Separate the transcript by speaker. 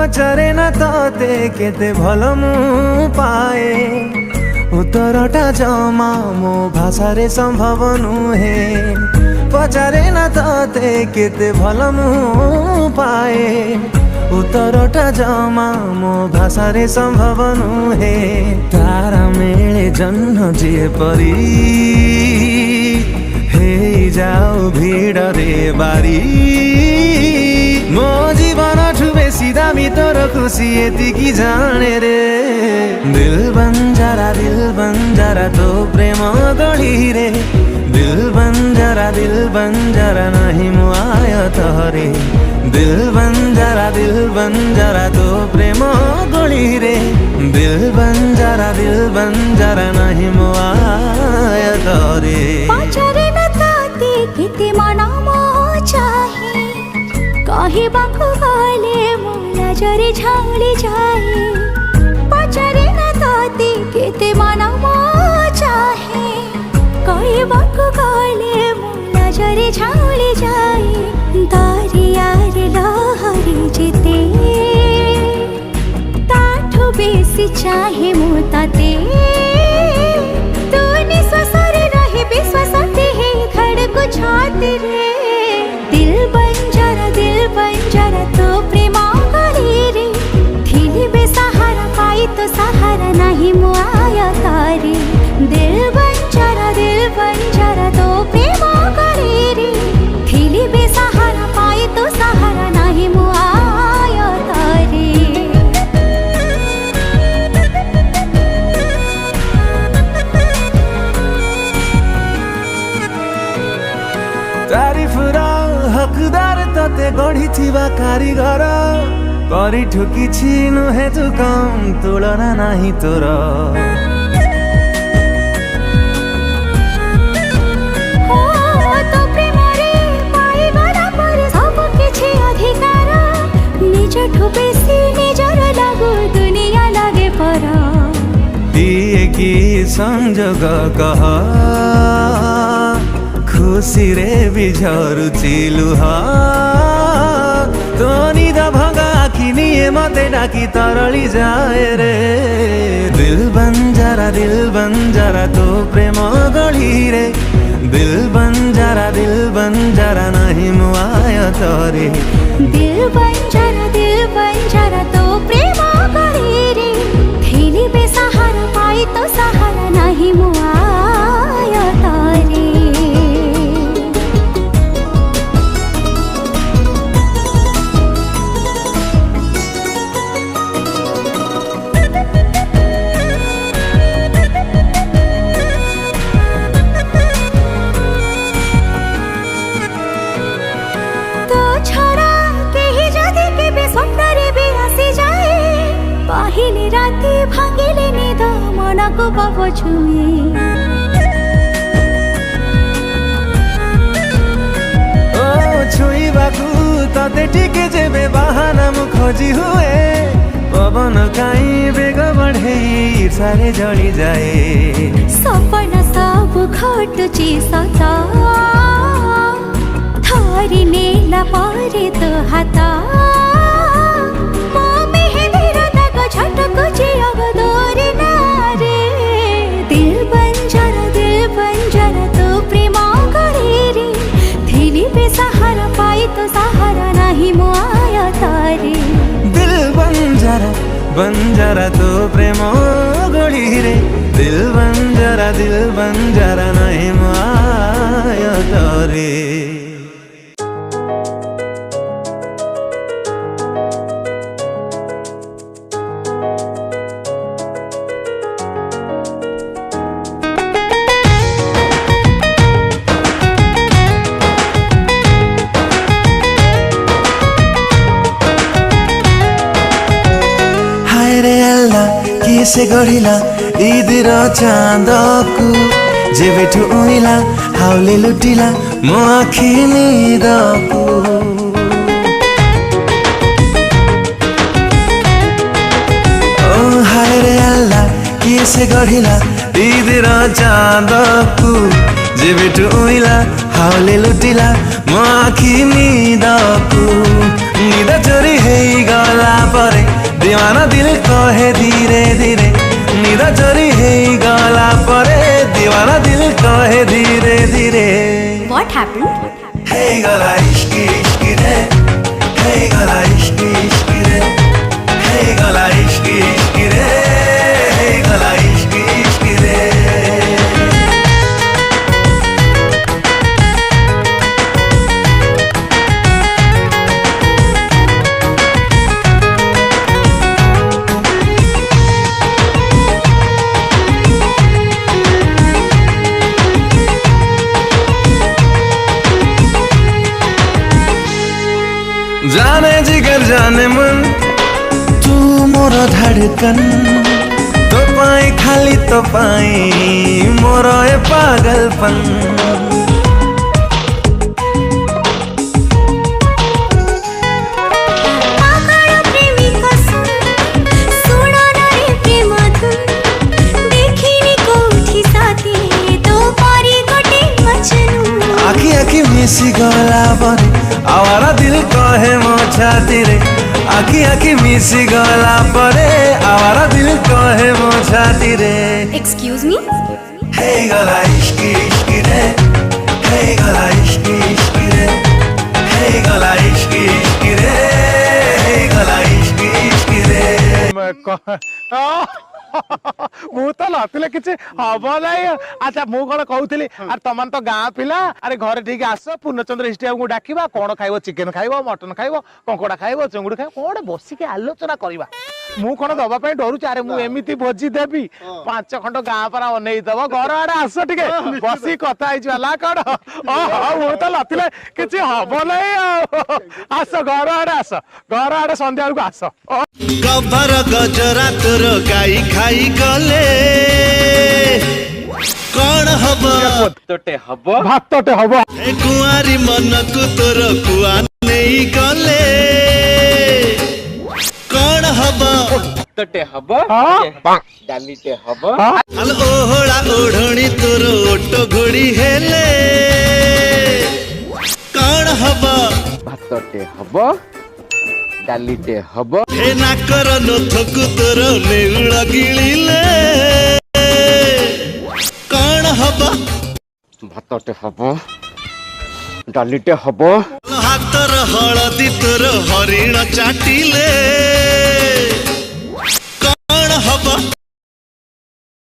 Speaker 1: पचारे ना तते केते भल मु पाए उत्तरटा जमा मो भाषा रे संभव नुहे। पचारे ना तते केते भल मु पाए उत्तरटा जमा मो भाषा रे संभव नुहे। तारा मेले जन्म जे परी हे जाऊ भीड़ रे बारी मो जीवन ठु बेसी दामी तोर खुसी यतिकी जाने रे। दिल बंजारा तो प्रेम गढ़ी रे। दिल बंजारा नहीं मुआय तोरे। दिल बंजारा तो प्रेम गढ़ी रे। दिल बंजारा नहीं मुआय तोरे।
Speaker 2: पचारे न ताते केते मन मो चाहे कहबाकु गले मो नजरे झाली जाए। पचारे न ताते केते मन मो चाहे कहबाकु गले मो नजरे झाली जाए। दरियार लहरी जेते ताठु बेसी चाहे मो ताते। तू निश्वास रे रहे विश्वास हे धड़कु छाती रे। दिल बंजारा तो प्रेम गढ़ी रे। थिली बेसहारा पाई तो सहारा नहीं मुआय तारे। दिल बंजारा तो प्रेम गढ़ी रे। थिली बेसहारा पाई तो सहारा नहीं मुआय तारे।
Speaker 1: तारीफ हकदार तते गढ़ी थिबा कारीगर करी ठुकी छि नुहे तू कम तुलना नहीं तोर।
Speaker 2: तो प्रेम रे पाई गला पर सब किछि अधिकार। निज ठु बेसी निजर लागू दुनिया लागे पर।
Speaker 1: दिए की संजोग कह खुशी रे बिझरु चिलुहा। तो निद भगा आखिनिए मते डाकी तरली जाए रे। दिल बंजारा तो प्रेम गढ़ी रे। दिल बंजारा नहीं मुआय तोरे।
Speaker 2: दिल बंजारा तो प्रेम गढ़ी रे। थिली बेसहारा पाई तो सहारा नहीं मुआय तारे। पहिले राति भांगिले निद मनको पाप छुए।
Speaker 1: ओ छुईबाकू तते टिके जेबे बाहाना मु खोजी हुए। पवन काई बेग बढ़े सारे जली जाए।
Speaker 2: सपना सब घटुची सता थरी नेला परे तो हाता। झटक अब दोरे नारे। दिल बंजारा तो प्रेम गढ़ी रे। थिली बेसहारा पाई तो सहारा नहीं मुआय तारे।
Speaker 1: दिल बंजारा तो प्रेम गढ़ी रे। दिल बंजारा नहीं मुआय तारे। से गढ़िला ईद चांद को जेबेठु उइला हाउले लुटिला मो आखि निद को ओ हाय रे अल्लाह किए से गढ़िला ईद चांद को जेबेठु उइला हाउले लुटिला मो आखि निद को निद चोरी है गला परे दीवाना दिल कहे धीरे धीरे निद चोरी है गला परे दीवाना दिल कहे धीरे धीरे
Speaker 2: What happened?
Speaker 1: हे गला इश्क इश्क रे हे गला इश्क इश्क रे हे गला इश्क इश्क रे हे गला इश्क इश्क रे जाने जिगर जाने मन तू मोर धड़कन तो पाए खाली तो पाए मोर ए पागलपन
Speaker 2: पागल प्रेमी कसम सुनो ना रे प्रेम धुन देखिनी कोठी साथी तो पारी गोटे मजनू
Speaker 1: आखी आखी मिसी गला परे आवारा दिल कहे मो छाती रे आखी आखी मिसी गला परे आवारा दिल कहे मो छाती रे
Speaker 2: Excuse me?
Speaker 1: हे गला इश्क इश्क रे हे गला इश्क इश्क रे हे गला इश्क इश्क रे हे गला इश्क इश्क रे
Speaker 3: मु तो नथिले किछि हबो नै अच्छा मु कोन कहउतली अरे तमन तो गां पिला अरे घर ठीक आस पूर्णचंद्र स्टेडियम को डाकिबा कोन खाइबो चिकन खाइबो मटन खाइबो कंकोड़ा खाइबो चंगुड़ खाइबो कोन बसी के आलोचना करबा मु कोन दबा पई डरू चारे मु एमिति भोजी देबी पांच खंड गां परा ओनेई दबो घर आडे आस ठीक बसी कथा आइ जाला कड ओ मु तो नथिले किछि हबो नै आस घर आडे संध्या को आस
Speaker 4: गभर गजरा तोर गाई खाई गले कौन हब
Speaker 3: भातटे हबो
Speaker 4: कुआरी मन को तोर कुआ नहीं गले कौन हब
Speaker 5: भातटे हबो डालीटे हबो
Speaker 4: अल ओहड़ा ओढ़णी तोर ओटो घोड़ी हेले कौन हब
Speaker 5: भातटे हबो डालीटे हबो
Speaker 4: हे नाकर नथकु तोर नेउळ गिलिले कौन हब
Speaker 5: भातटे हबो डालीटे हबो
Speaker 4: हातर हळदी तोर हरिण चाटिले कौन हब